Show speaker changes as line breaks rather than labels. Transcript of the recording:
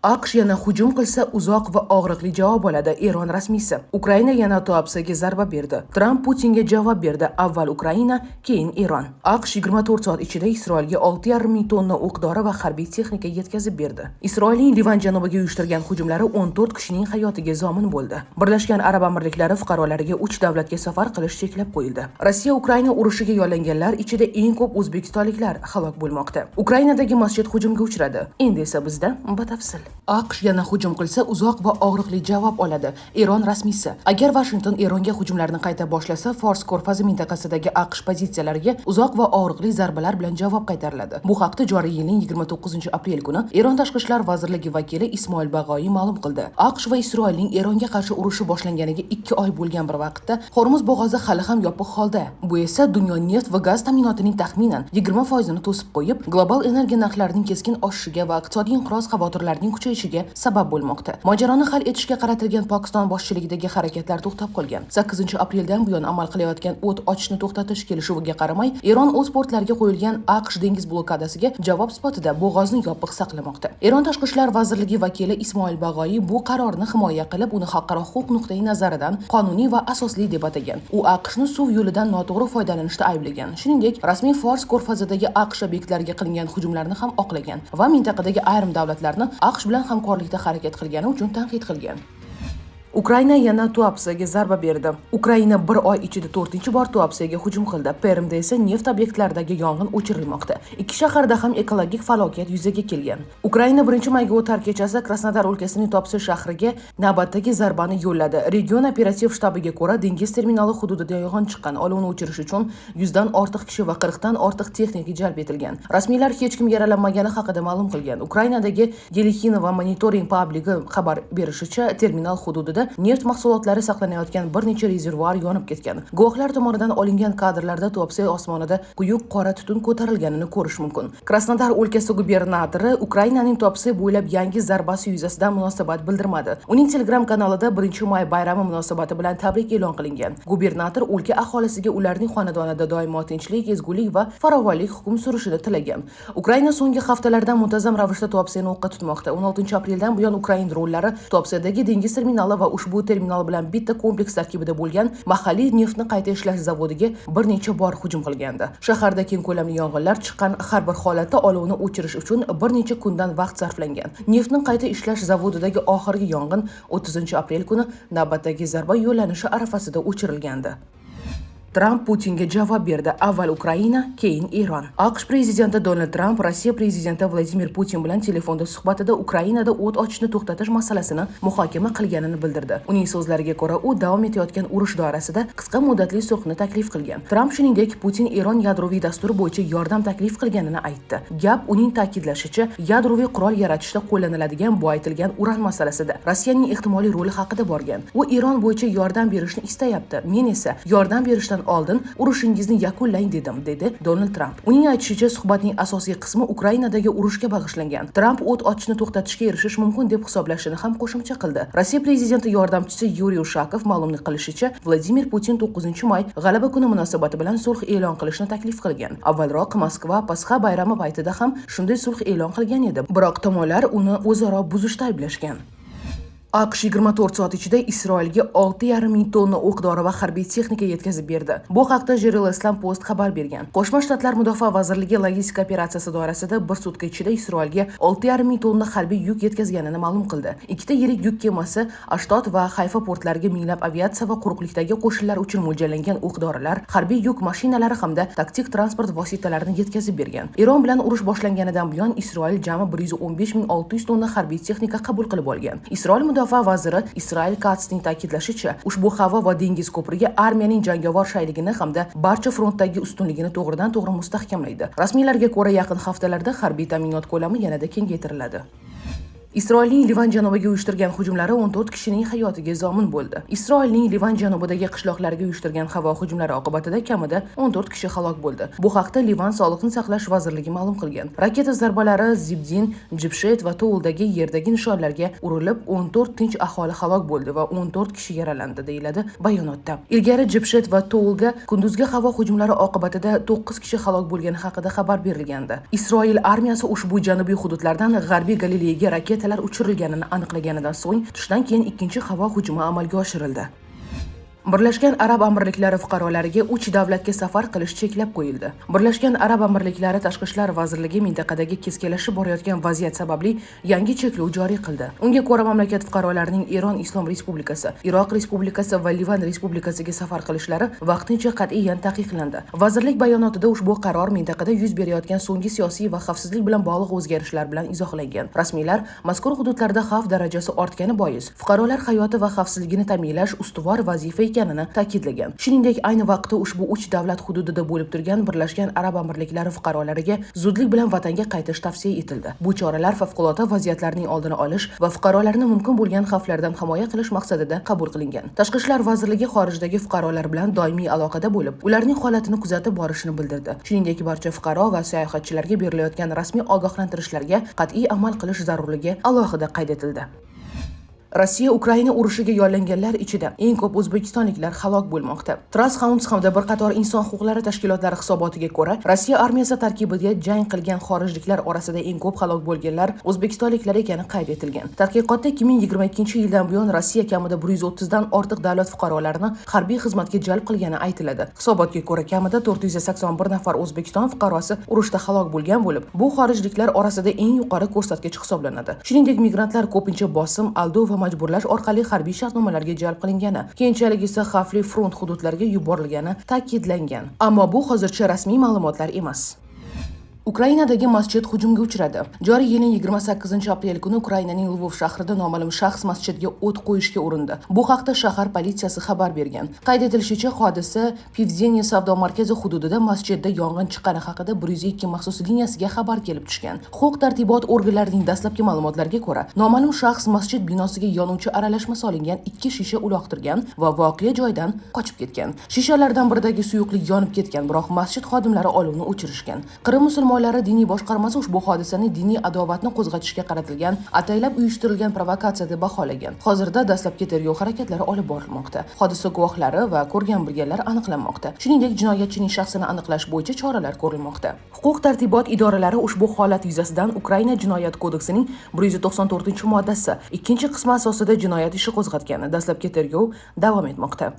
AQSh yana hujum qilsa uzoq va og'riqli javob oladi. Eron rasmiysi. Ukraina yana Tuapsega zarba berdi. Tramp Putinga javob berdi. Avval Ukraina, keyin Eron. AQSh 24 soat ichida Isroilga 6,5 ming tonna o'q-dori va harbiy texnika yetkazib berdi. Isroilning Livan janubiga uyushtirgan hujumlari 14 kishining hayotiga zomin bo'ldi. Birlashgan Arab Amirliklari fuqarolariga 3 davlatga safar qilish cheklab qo'yildi. Rossiya Ukraina urushiga yo'llanganlar ichida eng ko'p o'zbekistonliklar halok bo'lmoqda. Ukrainadagi masjid hujumga uchradi. Endi esa bizda batafsil. AQSh yana hujum qilsa uzoq va og'riqli javob oladi. Eron rasmiysi. Agar Washington Eronga hujumlarni qayta boshlasa, Fors ko'rfazi mintaqasidagi AQSh pozitsiyalariga uzoq va og'riqli zarbalar bilan javob qaytariladi. Bu haqda joriy yilning 29-aprel kuni Eron tashqi ishlar vazirligi vakili Ismoil Bag'oyi ma'lum qildi. AQSh va Isroilning Eronga qarshi urushi boshlanganiga 2 oy bo'lgan bir vaqtda Hormuz bo'g'ozi hali ham yopiq holda. Bu esa dunyo neft va gaz ta'minotining taxminan 20% ni to'sib qo'yib, global energiya narxlarining keskin oshishiga va iqtisodiy inqiroz xavotirlarining kuchayishiga sabab bo'lmoqda. Mojaroni hal etishga qaratilgan Pokiston boshchiligidagi harakatlar to'xtab qolgan. 8-apreldan buyon amal qilayotgan o't ochishni to'xtatish kelishuviga qaramay, Eron o'z portlariga qo'yilgan AQSh dengiz blokadasiga javob sifatida bo'g'ozni yopiq saqlamoqda. Eron tashqi ishlar vazirligi vakili Ismoil Bag'oyi bu qarorni himoya qilib, uni xalqaro huquq nuqtai nazaridan qonuniy va asosli deb atagan. U AQShni suv yo'lidan noto'g'ri foydalanishda ayblagan. Shuningdek, rasmiy Fors ko'rfazidagi AQSh obyektlariga qilingan hujumlarni ham oqlagan va mintaqadagi ayrim davlatlarni AQSh bilan hamkorlikda harakat qilgani uchun tanqid qilgan. Ukraina yana Tuapsega zarba berdi. Ukraina bir oy ichida 4-bor Tuapsega hujum qildi. Permda esa neft obyektlaridagi yong'in o'chirilmoqda. Ikki shaharda ham ekologik falokat yuzaga kelgan. Ukraina 1-mayga o'tar kechasi Krasnodar o'lkasining Tuapse shahriga navbatdagi zarbani yo'lladi. Region operativ shtabiga ko'ra, dengiz terminali hududida yong'in chiqqan. Olovni o'chirish uchun 100 dan ortiq kishi va 40 dan ortiq texnika jalb etilgan. Rasmiylar hech kim yaralanmagani haqida ma'lum qilgan. Ukrainadagi Yelixinova monitoring publigi xabar berishicha, terminal hududida neft mahsulotlari saqlanayotgan bir necha rezervuar yonib ketgan. Guvohlar tomonidan olingan kadrlarda Tuapse osmonida quyuq qora tutun ko'tarilganini ko'rish mumkin. Krasnodar o'lkasi gubernatori Ukrainaning Tuapse bo'ylab yangi zarbasi yuzasidan munosabat bildirmadi. Uning Telegram kanalida 1-may bayrami munosabati bilan tabrik e'lon qilingan. Gubernator o'lka aholisiga ularning xonadonida doimo tinchlik, ezgulik va farovonlik hukm surishini tilagan. Ukraina so'nggi haftalarda muntazam ravishda Tuapseni o'qqa tutmoqda. 16-apreldan buyon Ukraina dronlari Tuapsedagi dengiz terminali va ushbu terminal bilan bitta kompleks tarkibida bo'lgan mahalliy neftni qayta ishlash zavodiga bir necha bor hujum qilgandi. Shaharda keng ko'lamli yong'inlar chiqqan, har bir holatda olovni o'chirish uchun bir necha kundan vaqt sarflangan. Neftni qayta ishlash zavodidagi oxirgi yong'in 30-aprel kuni navbatdagi zarba yo'llanishi arafasida o'chirilgandi. Tramp Putinga javob berdi. Avval Ukraina, keyin Eron. AQSh prezidenti Donald Tramp Rossiya prezidenti Vladimir Putin bilan telefonda suhbatida Ukrainada o't ochishni to'xtatish masalasini muhokama qilganini bildirdi. Uning so'zlariga ko'ra, u davom etayotgan urush doirasida qisqa muddatli sulhni taklif qilgan. Tramp shuningdek, Putin Eron yadroviy dasturi bo'yicha yordam taklif qilganini aytdi. Gap uning ta'kidlashicha, yadroviy qurol yaratishda qo'llaniladigan boyitilgan uran masalasida Rossiyaning ehtimoliy roli haqida borgan. U Eron bo'yicha yordam berishni istayapti. Men esa yordam berishdan oldin urushingizni yakunlang dedim, dedi Donald Tramp. Uning aytishicha, suhbatning asosiy qismi Ukrainadagi urushga bag'ishlangan. Tramp o't ochishni to'xtatishga erishish mumkin deb hisoblashini ham qo'shimcha qildi. Rossiya prezidenti yordamchisi Yuriy Ushakov ma'lum qilishicha, Vladimir Putin 9-may g'alaba kuni munosabati bilan sulh e'lon qilishni taklif qilgan. Avvalroq Moskva Pasxa bayrami paytida ham shunday sulh e'lon qilgan edi. Biroq tomonlar uni o'zaro buzishda ayblashgan. AQSh 24 soat ichida Isroilga 6,5 ming tonna o'q-dori va harbiy texnika yetkazib berdi. Bu haqda Jerusalem Post xabar bergan. Qo'shma Shtatlar Mudofaa vazirligi logistika operatsiyasi doirasida bir sutka ichida Isroilga 6,5 ming tonna harbiy yuk yetkazganini ma'lum qildi. Ikkita yirik yuk kemasi, Ashdod va Hayfa portlariga minglab aviatsiya va quruqlikdagi qo'shinlar uchun mo'ljallangan o'q-dorilar, harbiy yuk mashinalari hamda taktik transport vositalarini yetkazib bergan. Eron bilan urush boshlanganidan buyon Isroil jami 115,600 tonna harbiy texnika qabul qilib olgan. Isroil Mudofaa vaziri Israel Katsning ta'kidlashicha, ushbu havo va dengiz ko'prigi armiyaning jangovar shayligini hamda barcha frontdagi ustunligini to'g'ridan-to'g'ri mustahkamlaydi. Rasmiylarga ko'ra, yaqin haftalarda harbiy ta'minot ko'lami yanada kengaytiriladi. Isroilning Livan janubiga uyushtirgan hujumlari 14 kishining hayotiga zomin bo'ldi. Isroilning Livan janubidagi qishloqlarga uyushtirgan havo hujumlari oqibatida kamida 14 kishi halok bo'ldi. Bu haqda Livan Sog'liqni saqlash vazirligi ma'lum qilgan. Raketa zarbalari Zibdin, Jibshet va Touldagi yerdagi nishonlarga urilib, 14 tinch aholi halok bo'ldi va 14 kishi yaralandi, deyiladi bayonotda. Ilgari Jibshet va Toulga kunduzgi havo hujumlari oqibatida 9 kishi halok bo'lgani haqida xabar berilgandi. Isroil armiyasi ushbu janubiy hududlardan G'arbiy Galileyaga raketa raketalar uchirilganini aniqlaganidan so'ng tushdan keyin ikkinchi havo hujumi amalga oshirildi. Birlashgan Arab Amirliklari fuqarolariga 3 davlatga safar qilish cheklab qo'yildi. Birlashgan Arab Amirliklari Tashqi ishlar vazirligi mintaqadagi keskinlashib borayotgan vaziyat sababli yangi cheklov joriy qildi. Unga ko'ra mamlakat fuqarolarining Eron Islom Respublikasi, Iroq Respublikasi va Livan Respublikasiga safar qilishlari vaqtincha qat'iyan taqiqlandi. Vazirlik bayonotida ushbu qaror mintaqada yuz berayotgan so'nggi siyosiy va xavfsizlik bilan bog'liq o'zgarishlar bilan izohlangan. Rasmiylar mazkur hududlarda xavf darajasi ortgani bois fuqarolar hayoti va xavfsizligini ta'minlash ustuvor vazifa ekanini ta'kidlagan. Shuningdek, ayni vaqtda ushbu 3 davlat hududida bo'lib turgan Birlashgan Arab Amirliklari fuqarolariga zudlik bilan vatanga qaytish tavsiya etildi. Bu choralar favqulodda vaziyatlarning oldini olish va fuqarolarni mumkin bo'lgan xavflardan himoya qilish maqsadida qabul qilingan. Tashqi ishlar vazirligi xorijdagi fuqarolar bilan doimiy aloqada bo'lib, ularning holatini kuzatib borishini bildirdi. Shuningdek, barcha fuqaro va sayohatchilarga berilayotgan rasmiy ogohlantirishlarga qat'iy amal qilish zarurligi alohida qayd etildi. Rossiya Ukraina urushiga yollanganlar ichida eng ko'p o'zbekistonliklar halok bo'lmoqda. Trust Hounds hamda bir qator inson huquqlari tashkilotlari hisobotiga ko'ra, Rossiya armiyasi tarkibida jang qilgan xorijliklar orasida eng ko'p halok bo'lganlar o'zbekistonliklar ekani qayd etilgan. Tadqiqotda 2022-yildan buyon Rossiya kamida 130 dan ortiq davlat fuqarolarini harbiy xizmatga jalb qilgani aytiladi. Hisobotga ko'ra, kamida 481 nafar O'zbekiston fuqarosi urushda halok bo'lgan bo'lib, bu xorijliklar orasida eng yuqori ko'rsatkich hisoblanadi. Shuningdek, migrantlar ko'pincha bosim, aldov va majburlash orqali harbiy shartnomalarga jalb qilingani, keyinchalik esa xavfli front hududlariga yuborilgani ta'kidlangan. Ammo bu hozircha rasmiy ma'lumotlar emas. Ukrainadagi masjid hujumga uchradi. Joriy yilning 28-aprel kuni Ukrainaning Lvov shahrida noma'lum shaxs masjidga o't qo'yishga urindi. Bu haqda shahar politsiyasi xabar bergan. Qayd etilishicha, hodisa Pivzeniya savdo markazi hududida masjidda yong'in chiqqani haqida 102 maxsus liniyasiga xabar kelib tushgan. Huquq-tartibot organlarining dastlabki ma'lumotlariga ko'ra, noma'lum shaxs masjid binosiga yonuvchi aralashma solingan 2 shisha uloqtirgan va voqea joyidan qochib ketgan. Shishalardan biridagi suyuqlik yonib ketgan, biroq masjid xodimlari olovni o'chirishgan. Qrim diniy boshqarmasi ushbu hodisani diniy adovatni qo'zg'atishga qaratilgan, ataylab uyushtirilgan provokatsiya deb baholagan. Hozirda dastlabki tergov harakatlari olib borilmoqda. Hodisa guvohlari va ko'rgan-bilganlar aniqlanmoqda. Shuningdek, jinoyatchining shaxsini aniqlash bo'yicha choralar ko'rilmoqda. Huquq-tartibot idoralari ushbu holat yuzasidan Ukraina Jinoyat kodeksining 194-moddasi 2-qismi asosida jinoyat ishi qo'zg'atgan. Dastlabki tergov davom etmoqda.